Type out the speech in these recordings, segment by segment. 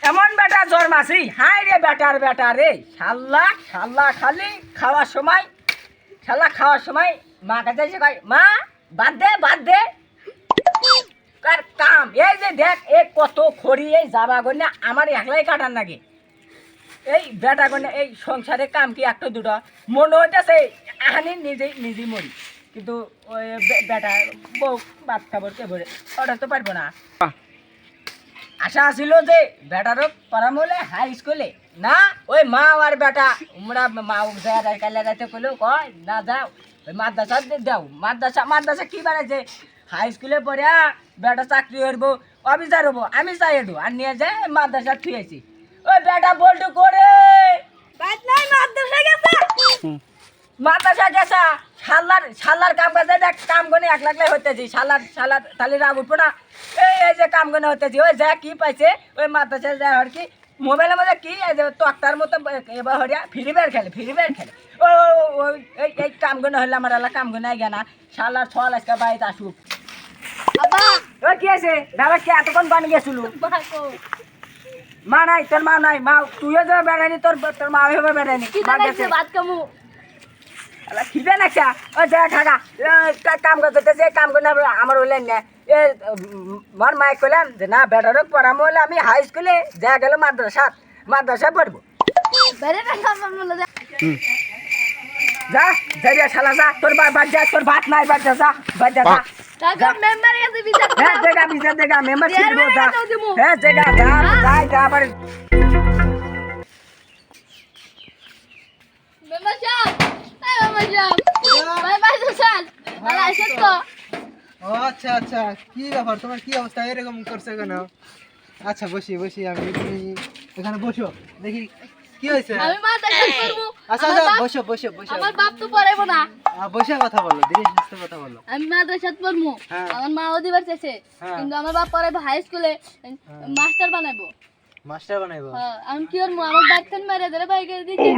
এমন বেটা জন্মাছি, হাই রে বেটার বেটা রে, শাল্লা শাল্লা খালি খাওয়ার সময় মা কাছে এসে কয় মা বাদ দে কার কাম এই যে দেখ এ কত খড়ি এই যাবা গন্যা আমার একলাই কাটার নাকি এই বেটা গন্যা এই সংসারে কাম কি একটা দুটো মনে হইতেছে আহানি নিজেই মরি কিন্তু ওই বেটা বউ ভাত খাবার কে ভরে ওটা তো পারবো না। আশা ছিল যে বেটারও পড়াম হলে হাই স্কুলে না ওই মা আর বেটা আমরা মা যায় কালে রাতে কইলেও কয় না যাও ওই মাদ্রাসা দাও মাদ্রাসা কি বানাইছে হাই স্কুলে পড়া বেটা চাকরি করবো অফিসার হবো আমি চাই এটু আর নিয়ে যায় মাদ্রাসা থুয়েছি ওই বেটা বলটু করে মাদ্রাসা গেছা শালার কাম কাজে দেখ কাম গনে 1 লাখ হইতেছি শালার তাহলে রাগ উঠবো না এই যে কাম গনে হইতেছি ওই যা কি পাইছে ওই মাদ্রাসা যা আর কি মোবাইলের মধ্যে কি তক্তার মতো এবার হরিয়া ফ্রি ফায়ার খেলে ও এই কাম গনে হইলে আমার এলা কাম গনে আইগা না শালার 6 লাখ বাড়িতে আসুক ওই কি আছে দাদা কি এতক্ষণ বানিয়ে গেছিল মা নাই তোর মা নাই মা তুইও যাবে বেড়াইনি তোর মা হবে বেড়াইনি ভাত কামু খিদে নাকছা ও যা খাগা কাম করতেছে কাম করে আমার হইলেন না এ মার মাইক কইলাম যে না বেটারও পড়ামো হলে আমি হাই স্কুলে যা গেল মাদ্রাসা পড়বো যা যাইয়া শালা যা তোর বাদ যা তোর ভাত নাই বাদ যা আচ্ছা আচ্ছা কি ব্যাপার তোমার কি অবস্থা এরকম করছে কেন? আচ্ছা বসি আমি তুমি এখানে বসো দেখি কি হয়েছে। আচ্ছা বসো আমার বাপ তো পড়াইবো না বসে কথা বলো ধীরে সুস্থে কথা বলো। আমি মাদ্রাসাত পড়মু আমার মা ওদিবার চাইছে কিন্তু আমার বাপ পড়াইবো হাই স্কুলে মাস্টার বানাইবো আমি কি করবো আমার ডাক্তার মেরে ধরে বাইকে দিচ্ছি।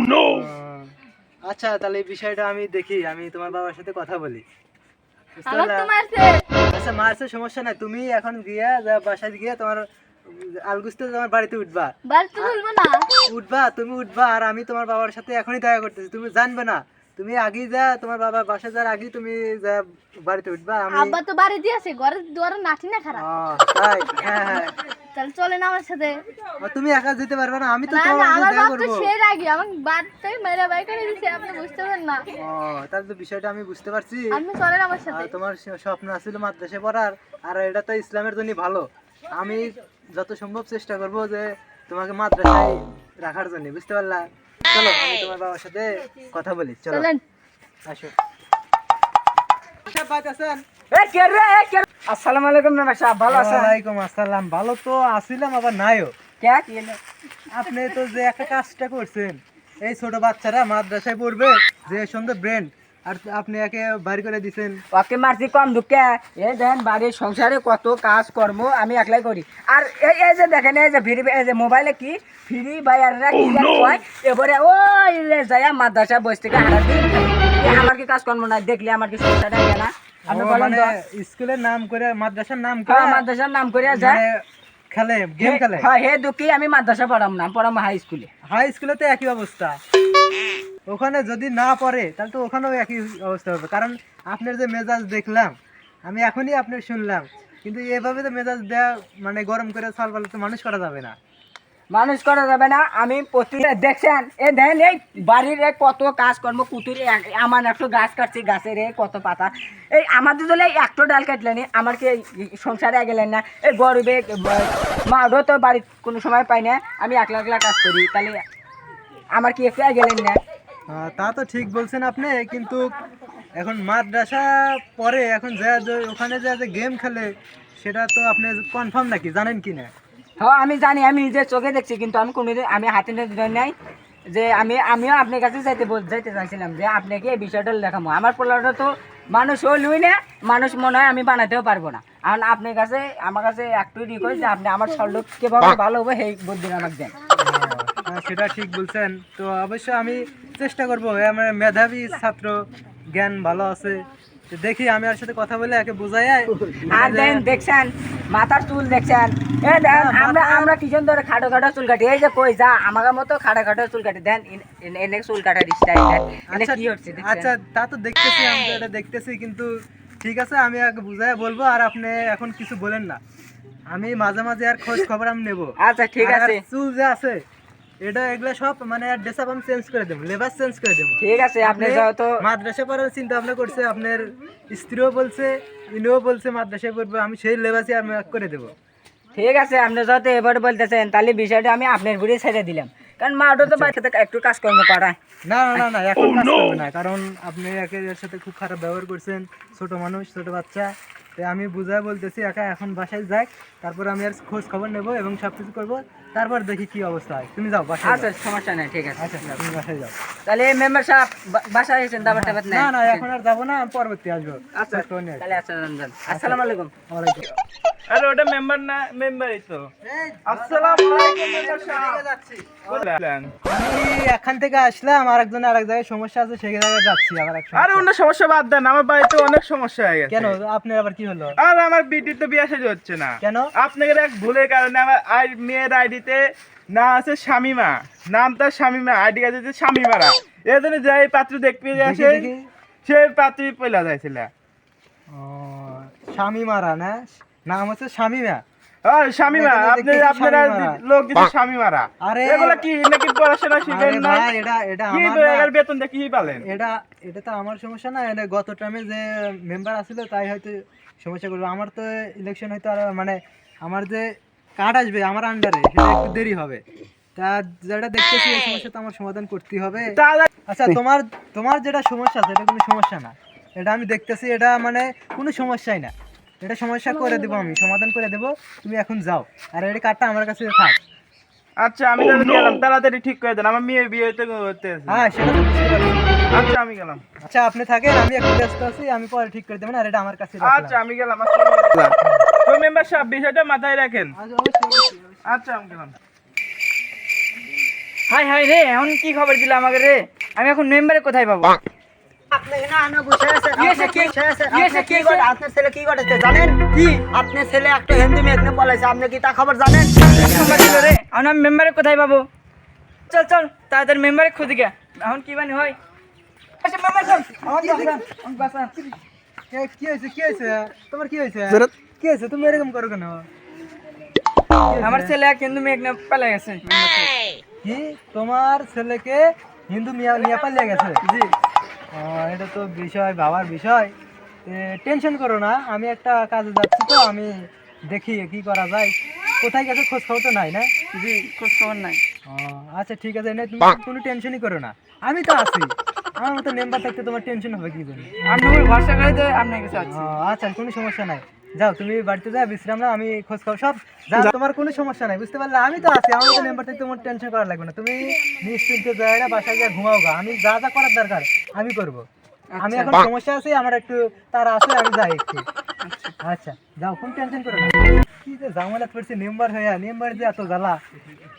আচ্ছা তাহলে এই বিষয়টা আমি দেখি আমি তোমার বাবার সাথে কথা বলি। আচ্ছা মারছে সমস্যা নাই তুমি এখন গিয়া বাসায় গিয়া তোমার আলগুস্তে তোমার বাড়িতে উঠবা তুমি উঠবা আর আমি তোমার বাবার সাথে এখনই দেখা করতেছি তুমি জানবে না তুমি আগেই যা তোমার বাবার বাসায় যাওয়ার আগেই তুমি যা বাড়িতে উঠবা। আব্বা তো বাড়ি দিয়েছে ঘরে দুয়ারে নাঠি না খারাপ তাই হ্যাঁ তাহলে চলেন আমার সাথে। তুমি একা যেতে পারবে না আমি তো তোমার সাথে দেখা করব। সেই আগে আমাকে বাদ থেকে মেরে বাই করে দিয়েছে আপনি বুঝতে পারেন না। তাহলে তো বিষয়টা আমি বুঝতে পারছি। আপনি চলেন আমার সাথে। তোমার স্বপ্ন ছিল মাদ্রাসায় পড়ার আর এটা তো ইসলামের জন্য ভালো আমি যত সম্ভব চেষ্টা করব যে তোমাকে মাদ্রাসায় রাখার জন্য বুঝতে পারলা। চলো আমি তোমার বাবার সাথে কথা বলি চলো আসো। আসসালামু আলাইকুম ভালো আছেন? ওয়ালাইকুম আসসালাম ভালো তো আছিলাম আবার নাইও আপনি তো যে একটা কাজটা করছেন এই ছোট বাচ্চারা মাদ্রাসায় পড়বে যে সুন্দর ব্রেন্ড আর আপনি একে বাড়ি করে দিছেন ওকে মারছি কম দুঃখে এই দেখেন বাড়ির সংসারে কত কাজ কর্ম আমি একলাই করি আর এই যে দেখেন এই যে এই যে মোবাইলে কি ফ্রি বাইররা কি কয় এবারে ওই যাইয়া মাদ্রাসা বসে থেকে হারা দিন আমার কি কাজ কর্ম নাই দেখলে আমার কি সংসার থাকে না আপনি বলেন তো স্কুলের নাম করে মাদ্রাসার নাম করে যায় খেলে গেম খেলে হ্যাঁ হে দুঃখী আমি মাদ্রাসা পড়াম হাই স্কুলে তো একই অবস্থা ওখানে যদি না পড়ে তাহলে তো ওখানেও একই অবস্থা হবে কারণ আপনার যে মেজাজ দেখলাম আমি এখনই আপনার শুনলাম কিন্তু এভাবে তো মেজাজ দেওয়া মানে গরম করে সালপালে তো মানুষ করা যাবে না আমি দেখছেন এই দেখেন এই বাড়ির কত কাজকর্ম কুতুরি আমার একটু গাছ কাটছি গাছের কত পাতা এই আমাদের দলে একটু ডাল কাটলেনি আমার কি সংসারে গেলেন না এই গরিবে মাও তো বাড়ি কোনো সময় পাই না আমি একলা কাজ করি তাহলে আমার কি একটু গেলেন না। তা তো ঠিক বলছেন আপনি কিন্তু এখন মাদ্রাসা পরে এখন ওখানে যে গেম খেলে সেটা তো আপনি কনফার্ম নাকি জানেন কি না? হ্যাঁ আমি জানি আমি নিজের চোখে দেখছি কিন্তু আমি কোনোদিন আমি হাতে নাই যে আমিও আপনার কাছে যাইতে চাইছিলাম যে আপনাকে এই বিষয়টা লেখাবো আমার পোলাটা তো মানুষ হলুই না মানুষ মনে হয় আমি বানাতেও পারবো না কারণ আপনার কাছে আমার কাছে একটু রিকোয়েস্ট যে আপনি আমার সল্লোক কিভাবে ভালো হবে সেই বুদ্ধি আমাকে দেন। সেটা ঠিক বলছেন তো অবশ্যই আমি চেষ্টা করবো আমার মেধাবী ছাত্র জ্ঞান ভালো আছে তো দেখি আমি আর সাথে কথা বলে একে বোঝাই। আর দেখছেন মাথার চুল দেখছেন, আমরা কিজন ধরে খাটো খাটো চুল কাটি, এই যে কই যা আমাকে মতো খাটো খাটো চুল কাটি দেন, এনে চুল কাটার স্টাইল দেন। কি হচ্ছে? আচ্ছা তা তো দেখতেছি, আমি তো এটা দেখতেছি, কিন্তু ঠিক আছে আমি আগে বুঝাই বলবো, আর আপনি এখন কিছু বলেন না, আমি মাঝে মাঝে আর খোঁজ খবর আমি নেবো। আচ্ছা ঠিক আছে। চুল যে আছে এগুলা সব মানে ড্রেস আপ আমি চেঞ্জ করে দেবো, লেবাস চেঞ্জ করে দেবো। ঠিক আছে, আপনি যেহেতু মাদ্রাসা পড়ার চিন্তা ভাবনা করছে, আপনার স্ত্রীও বলছে, ইনিও বলছে মাদ্রাসায় পড়বে, আমি সেই লেবাসই আমি করে দেবো। ঠিক আছে, আপনি যেহেতু এবার বলতেছেন তাহলে বিষয়টা আমি আপনার ঘুরে ছেড়ে দিলাম, কারণ মাঠও তো বাড়িতে একটু কাজকর্ম করায়। না না না এখন কাজ করবে না, কারণ আপনি এর সাথে খুব খারাপ ব্যবহার করছেন, ছোট মানুষ, ছোট বাচ্চা। তাই আমি বুঝায় বলতেছি একা এখন বাসায় যাক, তারপর আমি আর খোঁজ খবর নেবো এবং সব কিছু করবো, তারপর দেখি কি অবস্থা হয়। তুমি যাও বাসায়। আচ্ছা সমস্যা নেই, ঠিক আছে। আচ্ছা তুমি বাসায় যাও। তাহলে মেম্বার সাহেব বাসায় এসেছেন, দাবার টাবার নেই? না না এখন আর যাবো না, আমি পরবর্তী আসবো। আচ্ছা তাহলে আচ্ছা যান। আসসালামু আলাইকুম। ওয়ালাইকুম। আরে ওটা মেম্বার না, মেম্বারই তো। আসসালামু আলাইকুম মেম্বার সাহেব। বলেন। আমি এখান থেকে আসলাম, আরেকজন আরেক জায়গায় সমস্যা আছে, সেই জায়গায় যাচ্ছি আবার এক আরে অন্য সমস্যা বাদ দেন, আমার বাড়িতে অনেক সমস্যা হয়ে গেছে। কেন আপনার আবার কি হলো? আর আমার বিটির তো বিয়ে শাদী হচ্ছে না। কেন? আপনাদের এক ভুলের কারণে আমার মেয়ের আইডিতে না আছে শামিমা, নাম তার শামিমা, আইডি কার্ডে আছে শামিমারা। এর জন্য যে পাত্র দেখতে আসে দেখি। সেই পাত্রী পয়লা যাইছিল। ও শামিমারা না, নাম হচ্ছে শামিমা। শামিমা, দেখতে আপনারা শামিমারা। লোক দিতে শামিমারা। আরে এগুলা কি নাকি পড়াশোনা শিখেন আরে না? ভাই, এটা কি আমার 2000 না। বেতন দিয়ে কি পালেন? এটা তো আমার সমস্যা না, এটা গত টাইমে যে মেম্বার আছিল তাই হয়তো সমস্যা করবে। আমার তো ইলেকশন হয়তো আর মানে আমার যে কার্ড আসবে আমার আন্ডারে সেটা একটু দেরি হবে, তা যেটা দেখতেছি এই সমস্যা তো আমার সমাধান করতেই হবে। আচ্ছা তোমার যেটা সমস্যা আছে এটা কোনো সমস্যা না, এটা আমি দেখতেছি, এটা মানে কোনো সমস্যাই না, এটা সমস্যা করে দেবো, আমি সমাধান করে দেবো। তুমি এখন যাও, আর এই কার্ডটা আমার কাছে থাক। আচ্ছা আমি তাহলে গেলাম, তাড়াতাড়ি ঠিক করে দেন, আমার মেয়ে বিয়ে হতে আছে। হ্যাঁ সেটা তো বুঝতে পারছি। আচ্ছা আমি গেলাম। আচ্ছা আপনি থাকেন, আমি একটু ব্যস্ত আছি, আমি পরে ঠিক করে দেবেন, আর এটা আমার কাছে আচ্ছা আমি গেলাম। তো মেম্বার সাহেব বিষয়টা মাথায় রাখেন। আচ্ছা আমি গেলাম। হাই হাই রে, এখন কি খবর দিলে আমাকে রে? আমি এখন মেম্বারে কোথায় পাবো? আপনার ছেলে কি করেছে জানেন? কি আপনার ছেলে একটা হিন্দু মেয়ে এখানে পলাইছে, আপনি কি তা খবর জানেন? খবর দিল রে? এখন আমি মেম্বারে কোথায় পাবো? চল চল তাড়াতাড়ি মেম্বারে খুঁজি গে, এখন কি বানি হয়। আচ্ছা মেম্বার চল, আমার বাসান। কি হয়েছে তোমার, কি হয়েছে তুমি এরকম করো কেন? আমার ছেলে এক হিন্দু মেয়ে এখানে পালাই গেছে। কি তোমার ছেলেকে হিন্দু মিয়া নিয়ে পালিয়ে গেছে? জি। এটা তো বিষয় ভাবার বিষয়, টেনশন করো না, আমি একটা কাজে যাচ্ছি, তো আমি দেখি কি করা যায়। কোথায় গেছে খোঁজ খবর তো নাই না? জি খোঁজ খবর নাই। আচ্ছা ঠিক আছে, তুমি কোনো টেনশনই করো না, আমি তো আছি, আমার মতো মেম্বার থাকতে তোমার টেনশন হবে কি জন্য? আমি ভরসা করে তো আপনার কাছে আছি। আচ্ছা কোনো সমস্যা নাই, যাও তুমি বাড়িতে যাও, বিশ্রাম নাও, আমি খোঁজ খবর সব যাও, তোমার কোনো সমস্যা নাই, বুঝতে পারলে? আমি তো আছি, আমার মতো মেম্বার থাকতে তোমার টেনশন করা লাগবে না, তুমি নিশ্চিন্তে জায়গা বাসায় গিয়ে ঘুমাও গা, আমি যা যা করার দরকার আমি করবো। আমি এখন সমস্যা আছে, আমার একটু তারা আছে, আমি যাই একটু। আচ্ছা যাও, কোনো টেনশন করো না। কি যে ঝামেলা পড়ছে মেম্বার হয়ে, মেম্বার যে এত জ্বালা,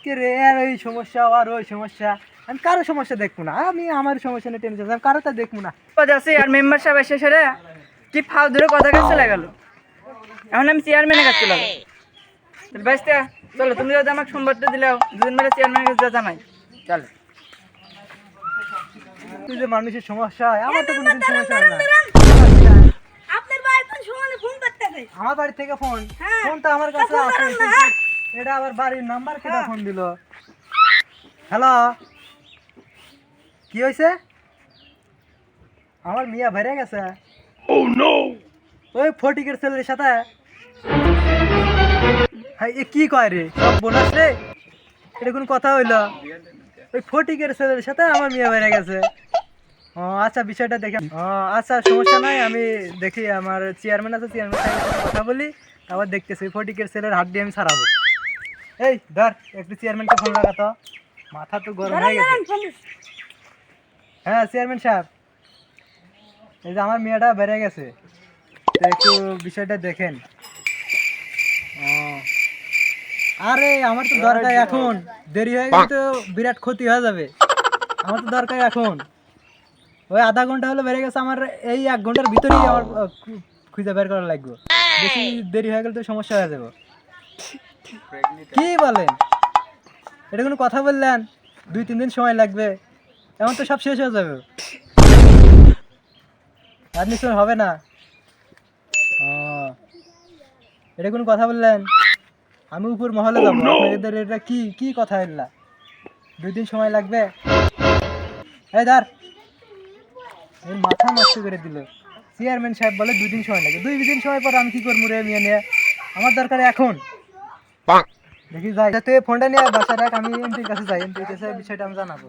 কে রে আর ওই সমস্যা আর ওই সমস্যা, আমি কারো সমস্যা দেখবো না, আমি আমার সমস্যা নিয়ে টেনশন, আমি কারো তা দেখবো না। কথা আছে আর মেম্বার সাহেব এসে সেরে কি ফাউ ধরে কথা কাছে চলে গেল, এখন আমি চেয়ারম্যানের কাছে চলে গেল। বাইসটা চলো, তুমি যদি আমাকে সোমবারটা দিলেও দুদিন মেরে চেয়ারম্যানের কাছে জানাই। চলো তুই যে মানুষের সমস্যা হয়, আমার তো কোনোদিন সমস্যা হয় না। আপনার ভাই কোন সময় ফোন করতে হবে? আমার বাড়ি থেকে ফোন ফোনটা আমার কাছে আছে, কিন্তু এটা আবার বাড়ির নাম্বার কেটে ফোন দিল। হ্যালো, কি হয়েছে? আমার মিয়া বেড়ে গেছে। ওই ফটিকের ছেলের সাথে। হ্যাঁ এ কি কয় রে, সব বোনাস রে, এটা কোন কথা হইলো? ওই ফটিকের ছেলের সাথে আমার মিয়া বেড়ে গেছে। ও আচ্ছা বিষয়টা দেখে, আচ্ছা সমস্যা নাই, আমি দেখি আমার চেয়ারম্যান আছে, চেয়ারম্যান সাহেবের সাথে কথা বলি, আবার দেখতেছি ফটিকের ছেলের হাত দিয়ে আমি ছাড়াবো। এই ধর একটু চেয়ারম্যানকে ফোন লাগাতো, মাথা তো গরম হয়ে গেছে। হ্যাঁ চেয়ারম্যান সাহেব, এই যে আমার মেয়েটা বেড়ে গেছে, তো একটু বিষয়টা দেখেন। আরে আমার তো দরকার এখন, দেরি হয়ে গেলে তো বিরাট ক্ষতি হয়ে যাবে, আমার তো দরকার এখন। ওই আধা ঘন্টা হলো বেড়ে গেছে, আমার এই 1 ঘন্টার ভিতরেই আমার খুঁজে বের করা লাগবে। বেশি দেরি হয়ে গেলে তো সমস্যা হয়ে যাবে। কি বলেন, এটা কোনো কথা বললেন? 2-3 দিন সময় লাগবে, এমন তো সব শেষ হয়ে যাবে। অ্যাডমিশন হবে না? এটা কোনো কথা বললেন? আমি উপর মহলে যাবো, আপনাদের এটা কি কি কথা এলা? 2 দিন সময় লাগবে? এই ধর, এর মাথা নষ্ট করে দিল। চেয়ারম্যান সাহেব বলে 2 দিন সময় লাগে। 2 দিন সময় পর আমি কি করবো রে মেয়ে নিয়ে? আমার দরকার এখন। দেখি যাই, তুই ফোনটা নিয়ে বাসায় রাখ, আমি এমপির কাছে যাই, এমপির কাছে বিষয়টা আমি জানাবো।